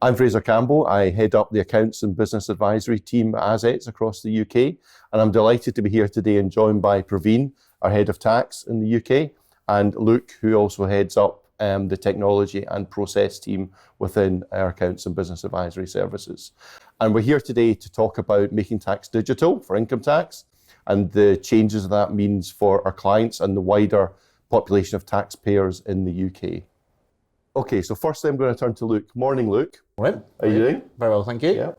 I'm Fraser Campbell. I head up the Accounts and Business Advisory team at Azets across the UK, and I'm delighted to be here today and joined by Praveen, our Head of Tax in the UK, and Luke, who also heads up the technology and process team within our Accounts and Business Advisory services. And we're here today to talk about making tax digital for income tax and the changes that means for our clients and the wider population of taxpayers in the UK. Okay, so firstly I'm going to turn to Luke. Morning, Luke. Morning. How are you doing? Very well, thank you. Yeah.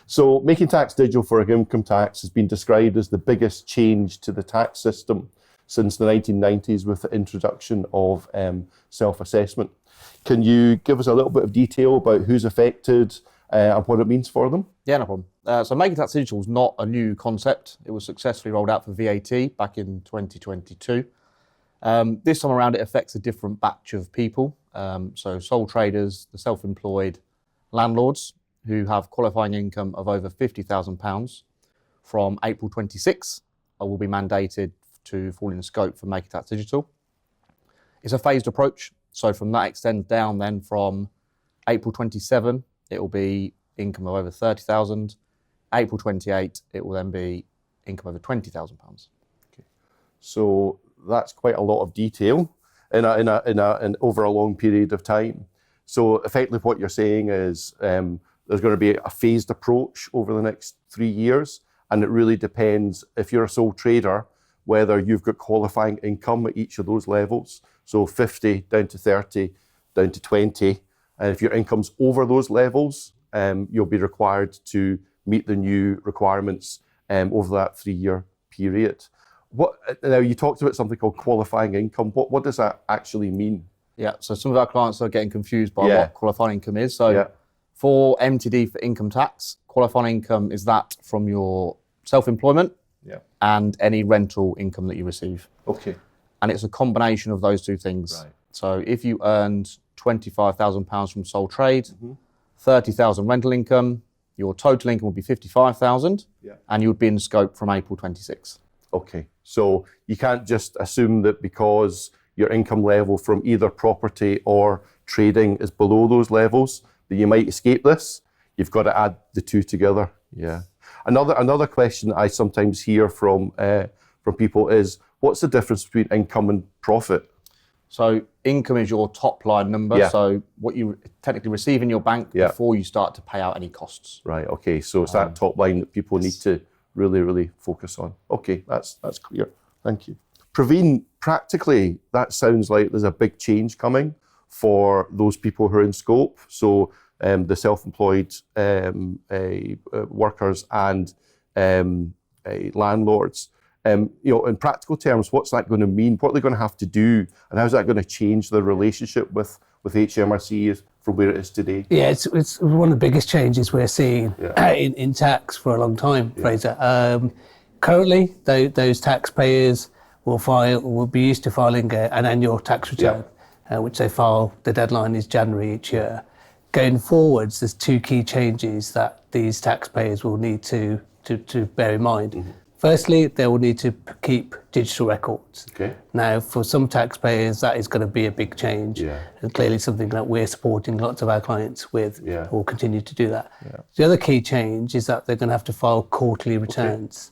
So making tax digital for income tax has been described as the biggest change to the tax system since the 1990s with the introduction of self-assessment. Can you give us a little bit of detail about who's affected and what it means for them? Yeah, no problem. So making tax digital is not a new concept. It was successfully rolled out for VAT back in 2022. This time around, it affects a different batch of people. So sole traders, the self-employed, landlords who have qualifying income of over £50,000 from April 26 will be mandated to fall in scope for making tax digital. It's a phased approach. So from that extends down then from April 27, it will be income of over 30,000. April 28, it will then be income over £20,000. Okay. So that's quite a lot of detail in over a long period of time. So effectively what you're saying is there's going to be a phased approach over the next 3 years, and it really depends if you're a sole trader whether you've got qualifying income at each of those levels. So 50 down to 30 down to 20, and if your income's over those levels, you'll be required to meet the new requirements over that 3-year period. Now you talked about something called qualifying income. What does that actually mean? Yeah, so some of our clients are getting confused by what qualifying income is. So for MTD for income tax, qualifying income is that from your self-employment and any rental income that you receive. Okay. And it's a combination of those two things. Right. So if you earned £25,000 from sole trade, 30,000 rental income, your total income would be 55,000, and you would be in scope from April 26. Okay, so you can't just assume that because your income level from either property or trading is below those levels that you might escape this. You've got to add the two together. Yeah. Another question that I sometimes hear from people is, what's the difference between income and profit? So income is your top line number, so what you technically receive in your bank before you start to pay out any costs. Right, okay, so it's that top line that people need to really focus on. Okay, that's clear. Thank you. Praveen, practically, that sounds like there's a big change coming for those people who are in scope. So the self-employed workers and landlords. In practical terms, what's that going to mean? What are they going to have to do, and how's that going to change their relationship with HMRC from where it is today? Yeah, it's one of the biggest changes we're seeing in tax for a long time, Fraser. Currently, those taxpayers will be used to filing an annual tax return, which they file. The deadline is January each year. Going forwards, there's two key changes that these taxpayers will need to bear in mind. Firstly, they will need to keep digital records. Okay. Now, for some taxpayers, that is going to be a big change, and clearly something that we're supporting lots of our clients with. Will continue to do that. The other key change is that they're going to have to file quarterly returns.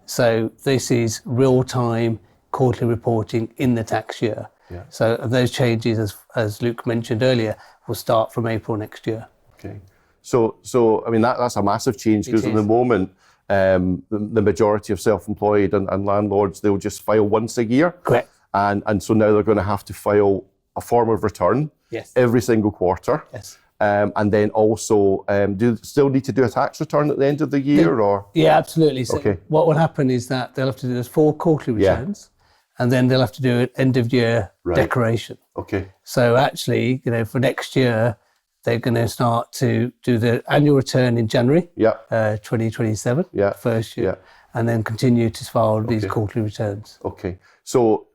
So this is real-time quarterly reporting in the tax year. So those changes, as Luke mentioned earlier, will start from April next year. Okay. So I mean that's a massive change, because at the moment, the majority of self-employed and landlords, they'll just file once a year. Correct. And so now they're going to have to file a form of return every single quarter. Yes. And then also, do you still need to do a tax return at the end of the year? Or? Yeah, absolutely. So what will happen is that they'll have to do those 4 quarterly returns, and then they'll have to do an end of year declaration. Okay. So actually, for next year, they're going to start to do the annual return in January 2027, first year, and then continue to file these quarterly returns. Okay. So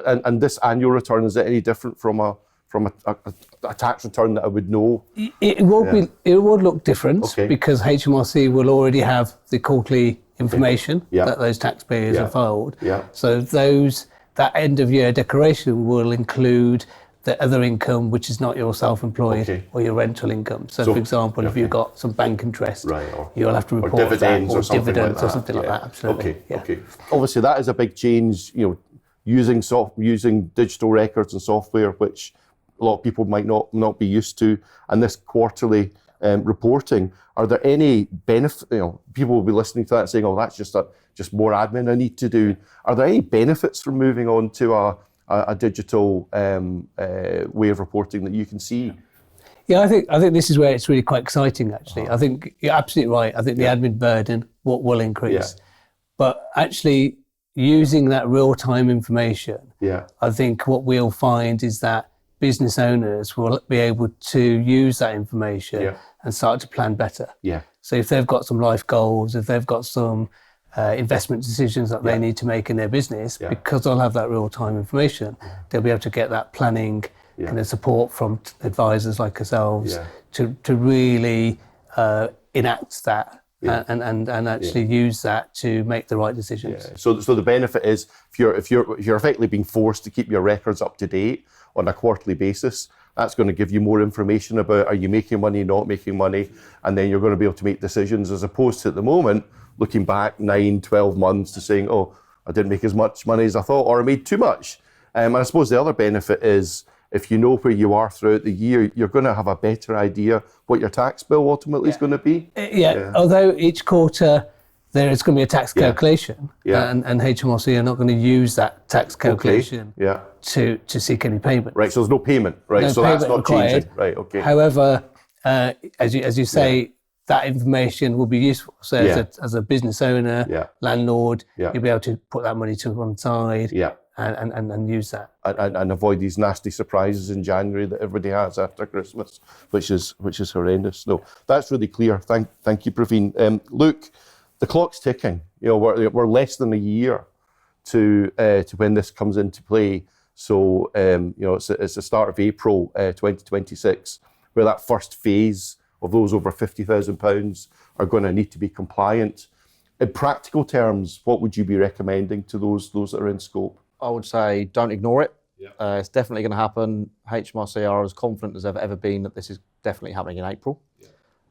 and this annual return, is it any different from a tax return that I would know? It will look different because HMRC will already have the quarterly information that those taxpayers have filed. So that end of year declaration will include the other income, which is not your self-employed Okay. or your rental income. So for example, if you've got some bank interest, you'll have to report or dividends that, or something dividends like that. or something like that. Absolutely. Okay. Yeah. Okay. Obviously, that is a big change. Using digital records and software, which a lot of people might not be used to, and this quarterly reporting. Are there any benefit? People will be listening to that and saying, "Oh, that's just more admin I need to do." Are there any benefits from moving on to a digital way of reporting that you can see? Yeah, I think this is where it's really quite exciting. Actually, I think you're absolutely right. I think the admin burden will increase, but actually using that real-time information, I think what we'll find is that business owners will be able to use that information and start to plan better. So if they've got some life goals, if they've got some investment decisions that they need to make in their business, because they'll have that real-time information, they'll be able to get that planning kind of support from advisors like ourselves to really enact that and actually use that to make the right decisions. So the benefit is if you're effectively being forced to keep your records up to date on a quarterly basis, that's going to give you more information about are you making money, not making money, and then you're going to be able to make decisions, as opposed to at the moment looking back 9-12 months to saying, oh, I didn't make as much money as I thought, or I made too much. And I suppose the other benefit is if you know where you are throughout the year, you're going to have a better idea what your tax bill ultimately is going to be. Although each quarter there is going to be a tax calculation, and HMRC are not going to use that tax calculation to seek any payment. Right, so there's no payment, right? No so payment that's not required. changing, right? Okay. However, as you say, that information will be useful. So as a business owner, landlord, you'll be able to put that money to one side. And use that. And avoid these nasty surprises in January that everybody has after Christmas, which is horrendous. No, that's really clear. Thank you, Praveen. Luke, the clock's ticking. We're less than a year to when this comes into play. So it's the start of April 2026, where that first phase of those over £50,000 are going to need to be compliant. In practical terms, what would you be recommending to those that are in scope? I would say don't ignore it. It's definitely going to happen. HMRC are as confident as they've ever been that this is definitely happening in April.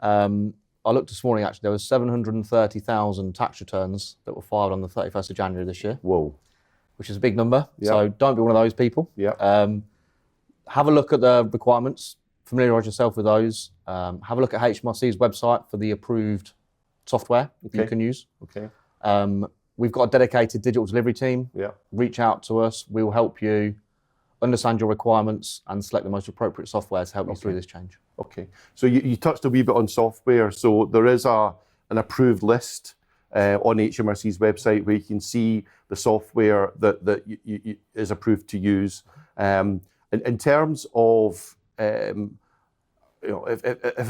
I looked this morning, actually, there was 730,000 tax returns that were filed on the 31st of January this year. Whoa. Which is a big number. So don't be one of those people. Have a look at the requirements, familiarise yourself with those. Have a look at HMRC's website for the approved software that you can use. We've got a dedicated digital delivery team. Reach out to us. We'll help you understand your requirements and select the most appropriate software to help you through this change. Okay. So you touched a wee bit on software. So there is an approved list on HMRC's website where you can see the software that is approved to use. In terms of, if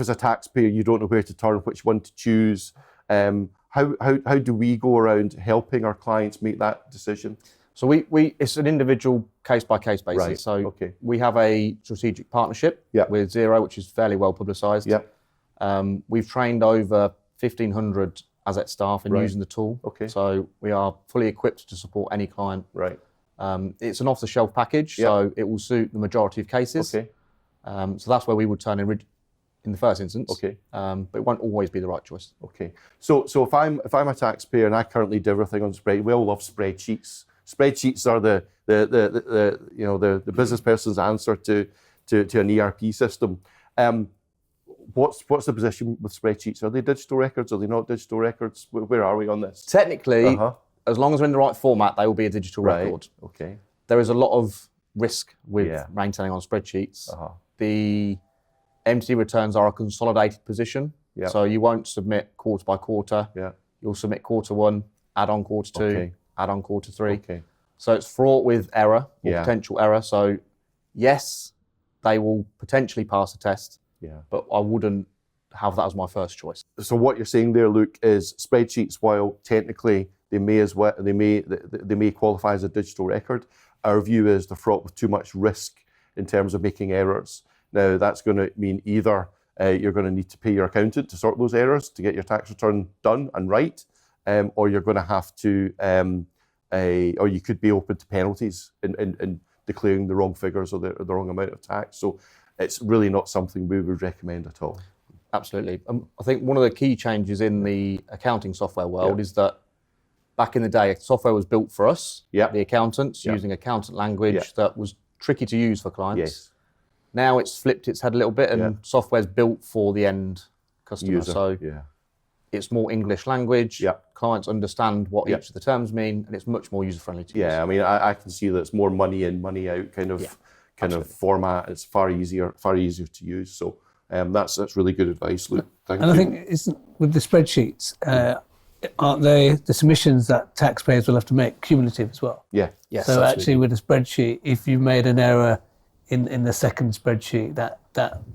as a taxpayer you don't know where to turn, which one to choose, how do we go around helping our clients make that decision? So it's an individual case-by-case basis. Right. So we have a strategic partnership with Xero, which is fairly well publicised. We've trained over 1,500 Azets staff in using the tool. So we are fully equipped to support any client. It's an off-the-shelf package, so it will suit the majority of cases. So that's where we would turn in the first instance. But it won't always be the right choice. So if I'm a taxpayer and I currently do everything on spreadsheets, we all love spreadsheets. Spreadsheets are the business person's answer to an ERP system. What's the position with spreadsheets? Are they digital records? Are they not digital records? Where are we on this? Technically, as long as they're in the right format, they will be a digital record. There is a lot of risk with maintaining on spreadsheets. The MT returns are a consolidated position, so you won't submit quarter by quarter. You'll submit quarter one, add on quarter two, add on quarter three. So it's fraught with error or potential error. So yes, they will potentially pass the test, but I wouldn't have that as my first choice. So what you're saying there, Luke, is spreadsheets, while technically they may qualify as a digital record, our view is they're fraught with too much risk in terms of making errors. Now that's going to mean either you're going to need to pay your accountant to sort those errors to get your tax return done and right, or you're going to have to, or you could be open to penalties in declaring the wrong figures or the wrong amount of tax. So it's really not something we would recommend at all. Absolutely. I think one of the key changes in the accounting software world is that back in the day, software was built for us, the accountants, using accountant language that was tricky to use for clients. Yes. Now it's flipped its head a little bit, and software's built for the end customer. User. So it's more English language. Clients understand what each of the terms mean, and it's much more user-friendly to use. Yeah, I mean, I can see that it's more money in, money out kind of format. It's far easier to use. So that's really good advice, Luke. Thank you. And I think with the spreadsheets, aren't they the submissions that taxpayers will have to make cumulative as well? Yeah. Yes, So absolutely. actually, with a spreadsheet, if you made an error in the second spreadsheet, that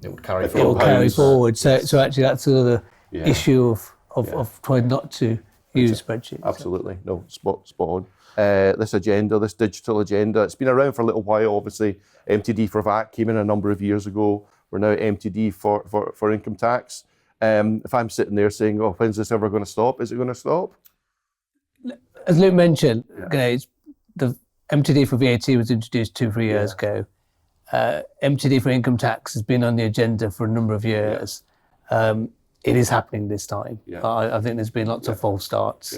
it would carry It it will forward. carry forward. So actually, that's another issue of trying not to use spreadsheets. Absolutely. No, spot on. This digital agenda, it's been around for a little while, obviously. MTD for VAT came in a number of years ago. We're now MTD for income tax. If I'm sitting there saying, oh, when's this ever going to stop? Is it going to stop? As Luke mentioned, the MTD for VAT was introduced 2-3 years ago. MTD for income tax has been on the agenda for a number of years. It is happening this time. I think there's been lots of false starts.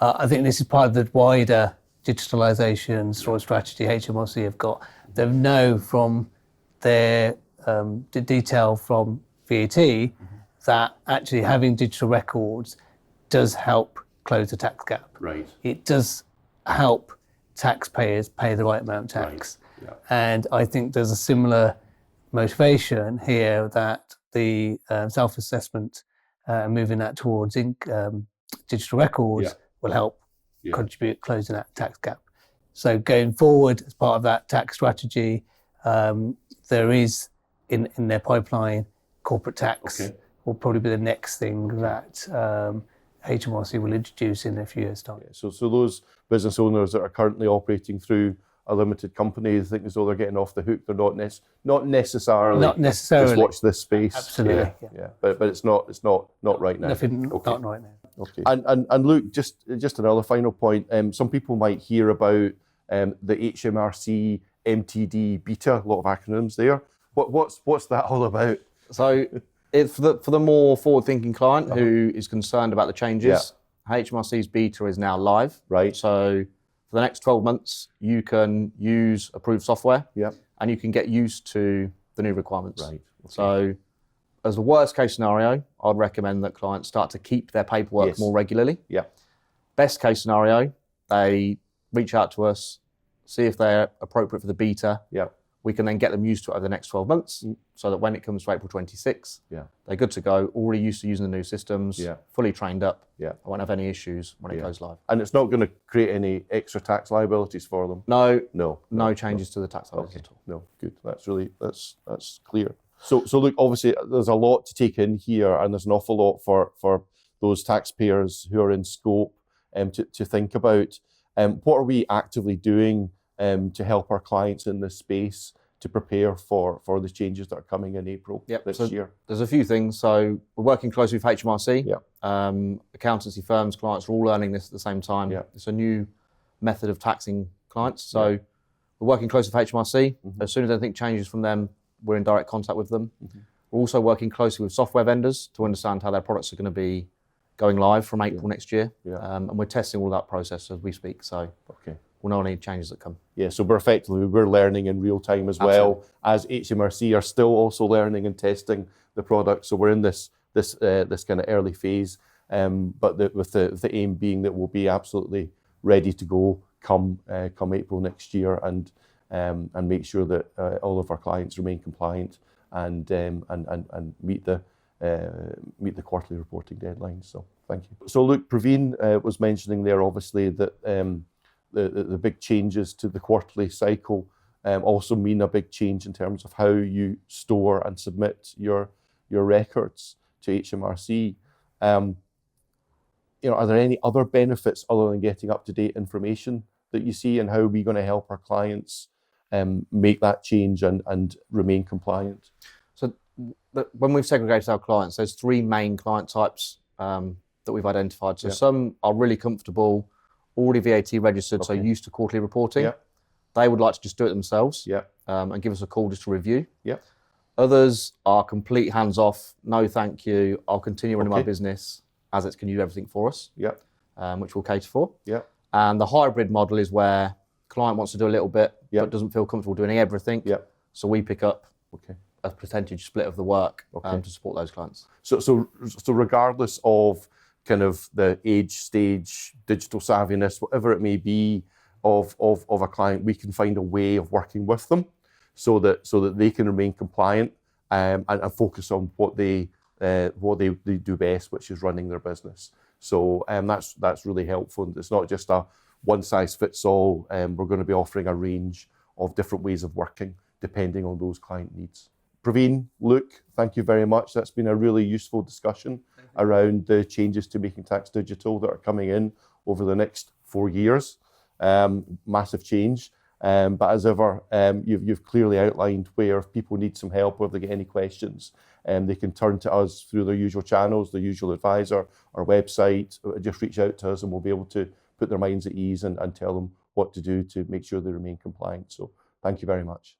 I think this is part of the wider digitalisation sort of strategy HMRC have got. They know from their the detail from VAT that actually having digital records does help close the tax gap. Right. It does help taxpayers pay the right amount of tax. And I think there's a similar motivation here that the self-assessment, moving that towards digital records will help contribute closing that tax gap. So going forward, as part of that tax strategy, there is in their pipeline, corporate tax will probably be the next thing that HMRC will introduce in a few years' time. So those business owners that are currently operating through a limited company think as though they're getting off the hook. They're not necessarily. Not necessarily. Just watch this space. Absolutely. Yeah. But it's not right now. Not right now. Okay. And Luke, just another final point. Some people might hear about the HMRC MTD beta. A lot of acronyms there. What's that all about? So it's for the more forward-thinking client who is concerned about the changes. HMRC's beta is now live. Right. So for the next 12 months, you can use approved software and you can get used to the new requirements. Right. Okay. So as the worst case scenario, I'd recommend that clients start to keep their paperwork more regularly. Yeah. Best case scenario, they reach out to us, see if they're appropriate for the beta. Yeah. We can then get them used to it over the next 12 months so that when it comes to April 26, they're good to go, already used to using the new systems, fully trained up. I won't have any issues when it goes live. And it's not going to create any extra tax liabilities for them? No changes to the tax liabilities at all. No, good. That's clear. So look, obviously there's a lot to take in here, and there's an awful lot for those taxpayers who are in scope to think about. What are we actively doing to help our clients in this space to prepare for the changes that are coming in April this year? There's a few things. So we're working closely with HMRC. Accountancy firms, clients are all learning this at the same time. It's a new method of taxing clients. So we're working closely with HMRC. As soon as anything changes from them, we're in direct contact with them. We're also working closely with software vendors to understand how their products are going to be going live from April next year. And we're testing all that process as we speak. So we'll know any changes that come. Yeah, so we're learning in real time as well, as HMRC are still also learning and testing the product. So we're in this kind of early phase, but with the aim being that we'll be absolutely ready to go come April next year, and make sure that all of our clients remain compliant and meet the quarterly reporting deadlines. So thank you. So look, Praveen was mentioning there obviously that the big changes to the quarterly cycle also mean a big change in terms of how you store and submit your records to HMRC. Are there any other benefits other than getting up-to-date information that you see, and how are we going to help our clients make that change and remain compliant? So when we've segregated our clients, there's three main client types that we've identified. So some are really comfortable, already VAT registered, so used to quarterly reporting. They would like to just do it themselves Yeah. and give us a call just to review. Yeah. Others are complete hands-off. No, thank you. I'll continue running my Okay. business. Azets can do everything for us, Yeah. which we'll cater for. Yeah. And the hybrid model is where client wants to do a little bit, Yeah. but doesn't feel comfortable doing everything. Yeah. So we pick up Okay. a percentage split of the work Okay. to support those clients. So regardless of kind of the age, stage, digital savviness, whatever it may be of a client, we can find a way of working with them so that they can remain compliant and focus on what they do best, which is running their business. So that's really helpful. It's not just a one size fits all. We're going to be offering a range of different ways of working depending on those client needs. Praveen, Luke, thank you very much. That's been a really useful discussion around the changes to Making Tax Digital that are coming in over the next 4 years. Massive change. But as ever, you've clearly outlined where if people need some help or if they get any questions, they can turn to us through their usual channels, the usual advisor, our website, just reach out to us and we'll be able to put their minds at ease and tell them what to do to make sure they remain compliant. So thank you very much.